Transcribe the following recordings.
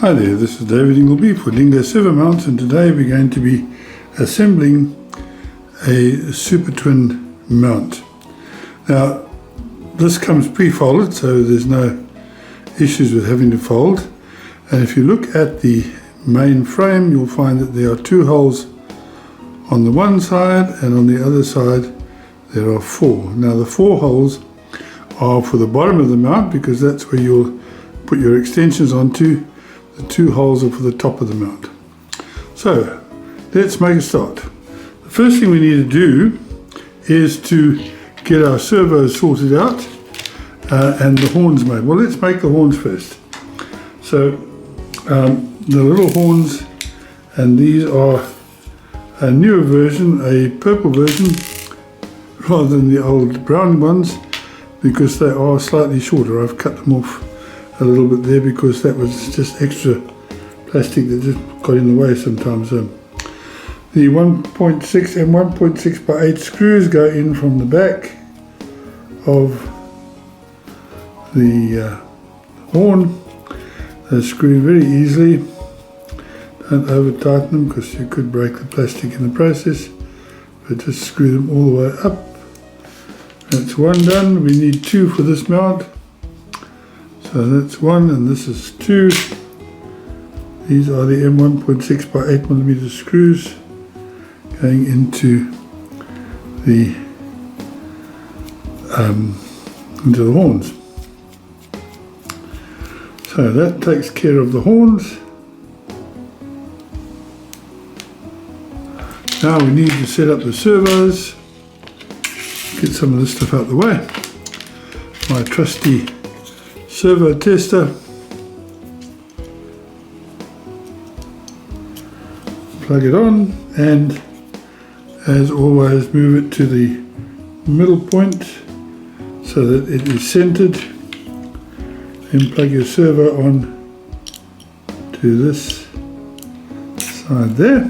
Hi there, this is David Dingo for Dingo Servo Mounts, and today we're going to be assembling a SuperTwin mount. Now this comes pre-folded, so there's no issues with having to fold, and if you look at the main frame you'll find that there are two holes on the one side, and on the other side there are four. Now the four holes are for the bottom of the mount because that's where you'll put your extensions onto. The two holes are for the top of the mount. So let's make a start. The first thing we need to do is to get our servos sorted out and the horns made. Well, let's make the horns first. So the little horns, and these are a newer version, a purple version rather than the old brown ones, because they are slightly shorter. I've cut them off a little bit there because that was just extra plastic that just got in the way sometimes. The 1.6 and 1.6 by 8 screws go in from the back of the horn. They're screwed very easily. Don't over tighten them because you could break the plastic in the process, but just screw them all the way up. That's one done. We need two for this mount. So that's one, and this is two. These are the M1.6 by 8mm screws going into the horns. So that takes care of the horns. Now we need to set up the servos. Get some of this stuff out of the way. My trusty servo tester. Plug it on, and as always move it to the middle point so that it is centered. Then plug your servo on to this side there.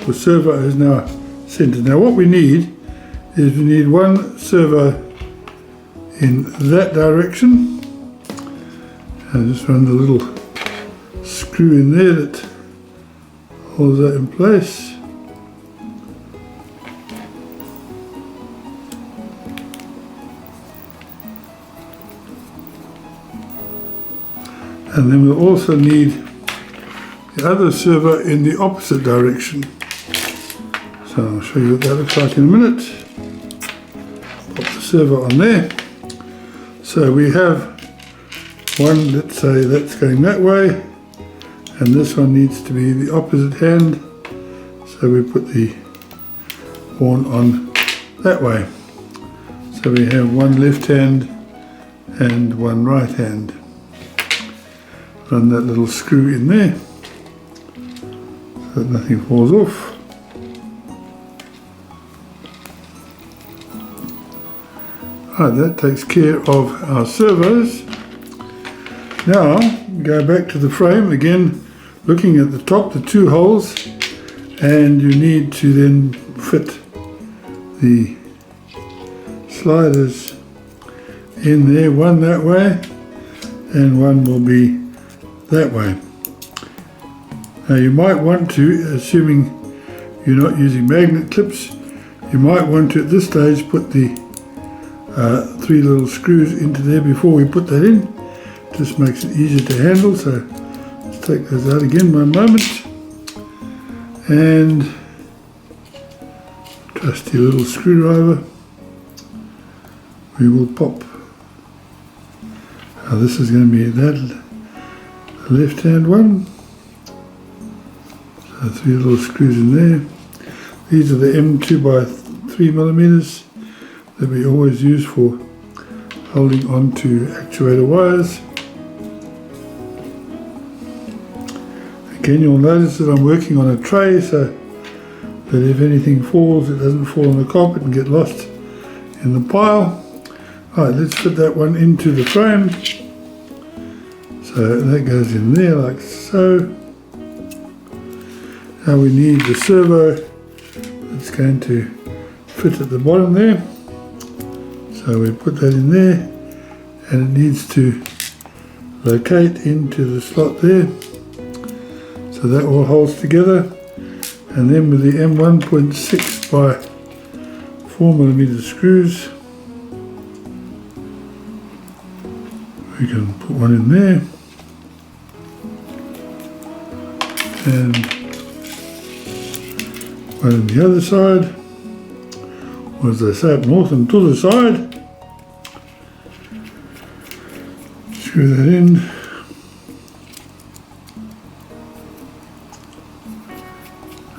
The servo is now centered. Now what we need is we need one servo in that direction. And just run the little screw in there that holds that in place. And then we'll also need the other servo in the opposite direction. So I'll show you what that looks like in a minute. Pop the servo on there. So we have one, let's say that's going that way, and this one needs to be the opposite hand, so we put the horn on that way. So we have one left hand and one right hand. Run that little screw in there so that nothing falls off. Right, that takes care of our servos. Now go back to the frame again, looking at the top, the two holes, and you need to then fit the sliders in there, one that way and one will be that way. Now you might want to, assuming you're not using magnet clips, you might want to at this stage put the three little screws into there before we put that in. Just makes it easier to handle, so let's take those out again one moment. And trusty little screwdriver we will pop. Now this is going to be that left hand one. So three little screws in there. These are the M2 by 3mm that we always use for holding on to actuator wires. Again, you'll notice that I'm working on a tray so that if anything falls, it doesn't fall on the carpet and get lost in the pile. Alright, let's fit that one into the frame. So that goes in there like so. Now we need the servo that's going to fit at the bottom there. So we put that in there, and it needs to locate into the slot there, so that all holds together, and then with the M1.6 by 4mm screws we can put one in there, and one on the other side, or as they say up north, and to the side. Screw that in,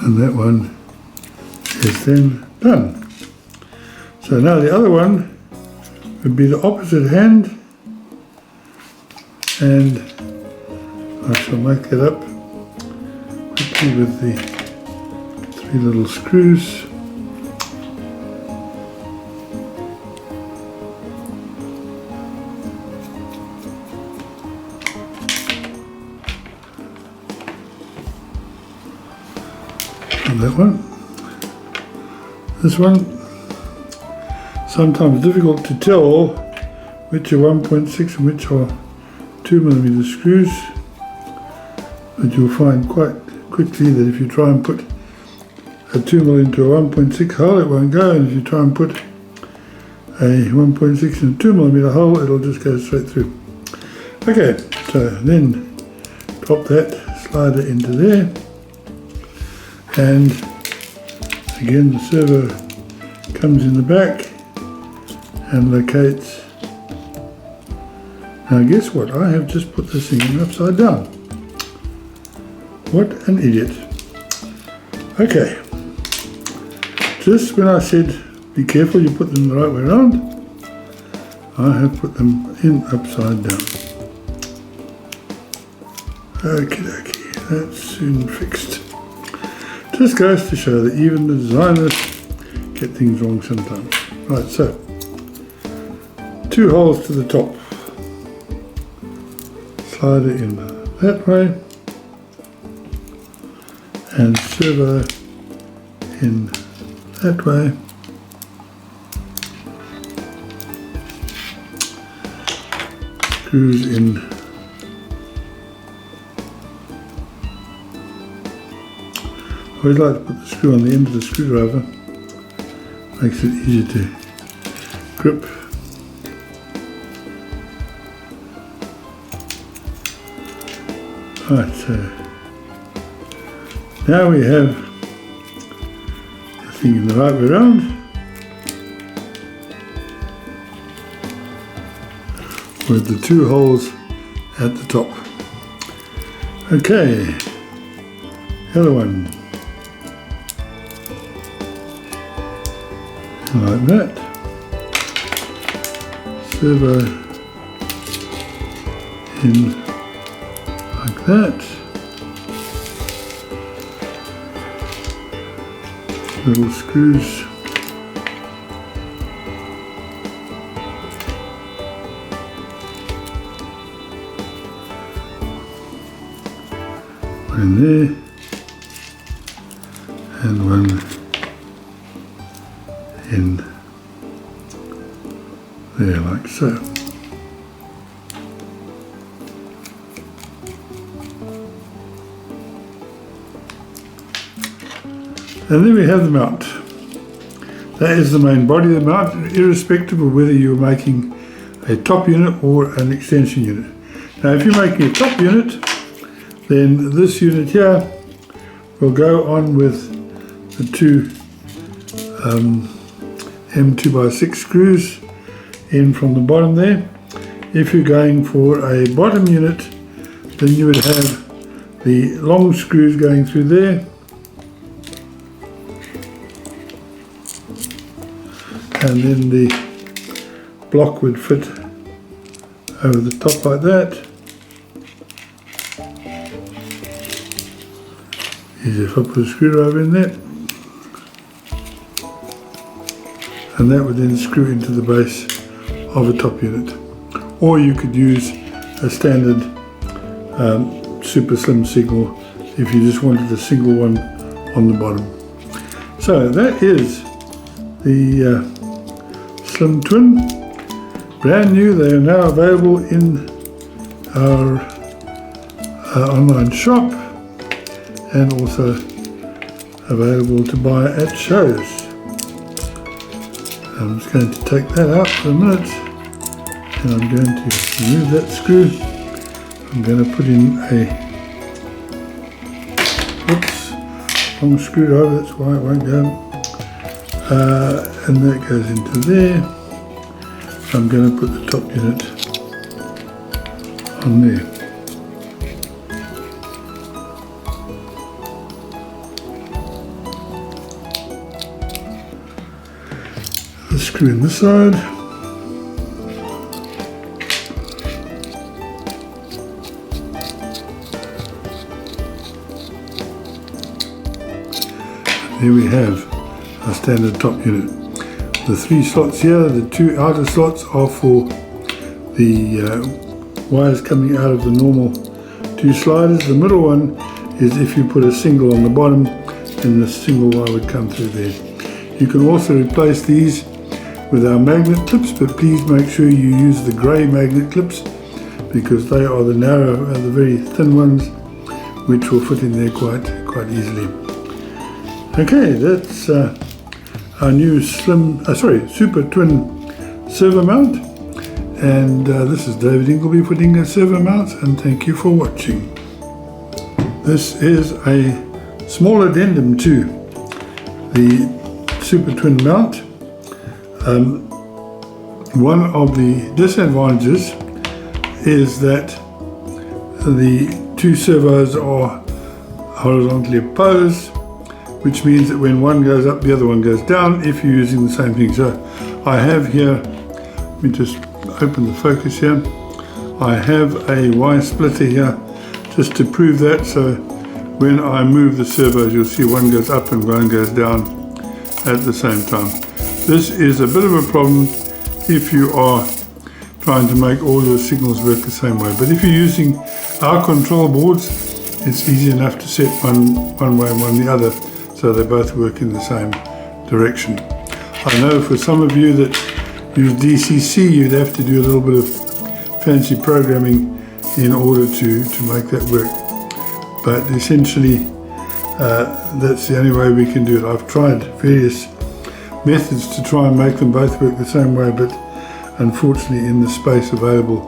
and that one is then done. So now the other one would be the opposite hand, and I shall make that up quickly with the 3 little screws. And that one. This one, sometimes difficult to tell which are 1.6 and which are 2mm screws, but you'll find quite quickly that if you try and put a 2mm into a 1.6 hole, it won't go, and if you try and put a 1.6 in a 2mm hole, it'll just go straight through. Okay, so then drop that slider into there, and again the servo comes in the back and locates. Now guess what, I have just put this thing in upside down. What an idiot. Okay, just when I said be careful you put them the right way around, I have put them in upside down. Okie dokie, that's soon fixed. Just goes to show that even the designers get things wrong sometimes. Right, so 2 holes to the top. Slider in that way, and servo in that way. Screws in I always like to put the screw on the end of the screwdriver, makes it easier to grip. Right, so now we have the thing in the right way around, with the 2 holes at the top. Okay, the other one, like that, servo in like that, little screws, one in there, and one in there like so. And then we have the mount. That is the main body of the mount, irrespective of whether you're making a top unit or an extension unit. Now if you're making a top unit, then this unit here will go on with the 2 M2x6 screws in from the bottom there. If you're going for a bottom unit, then you would have the long screws going through there, and then the block would fit over the top like that. Easy if I put a screwdriver in there, and that would then screw into the base of a top unit. Or you could use a standard super slim signal if you just wanted a single one on the bottom. So that is the Slim Twin, brand new. They are now available in our online shop, and also available to buy at shows. I'm just going to take that out for a minute, and I'm going to remove that screw. I'm going to put in a long screw. Oh, that's why it won't go. And that goes into there. I'm going to put the top unit on there. The screw in this side. Here we have our standard top unit. The 3 slots here, the 2 outer slots are for the wires coming out of the normal 2 sliders. The middle one is if you put a single on the bottom, then the single wire would come through there. You can also replace these with our magnet clips, but please make sure you use the grey magnet clips, because they are the narrow, the very thin ones, which will fit in there quite easily. Okay, that's our new SuperTwin servo mount, and this is David Ingleby for Dingo Servo Mounts, and thank you for watching. This is a small addendum to the SuperTwin mount. One of the disadvantages is that the 2 servos are horizontally opposed, which means that when one goes up, the other one goes down if you're using the same thing. So I have here, let me just open the focus here. I have a Y splitter here just to prove that. So when I move the servos, you'll see one goes up and one goes down at the same time. This is a bit of a problem if you are trying to make all your signals work the same way. But if you're using our control boards, it's easy enough to set one way and one the other, so they both work in the same direction. I know for some of you that use DCC, you'd have to do a little bit of fancy programming in order to make that work. But essentially, that's the only way we can do it. I've tried various methods to try and make them both work the same way, but unfortunately in the space available,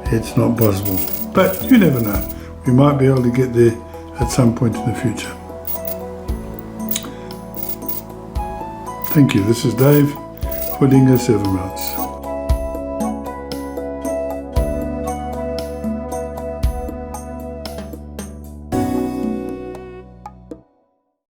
it's not possible. But you never know. We might be able to get there at some point in the future. Thank you. This is Dave for Dingo Servo Mounts.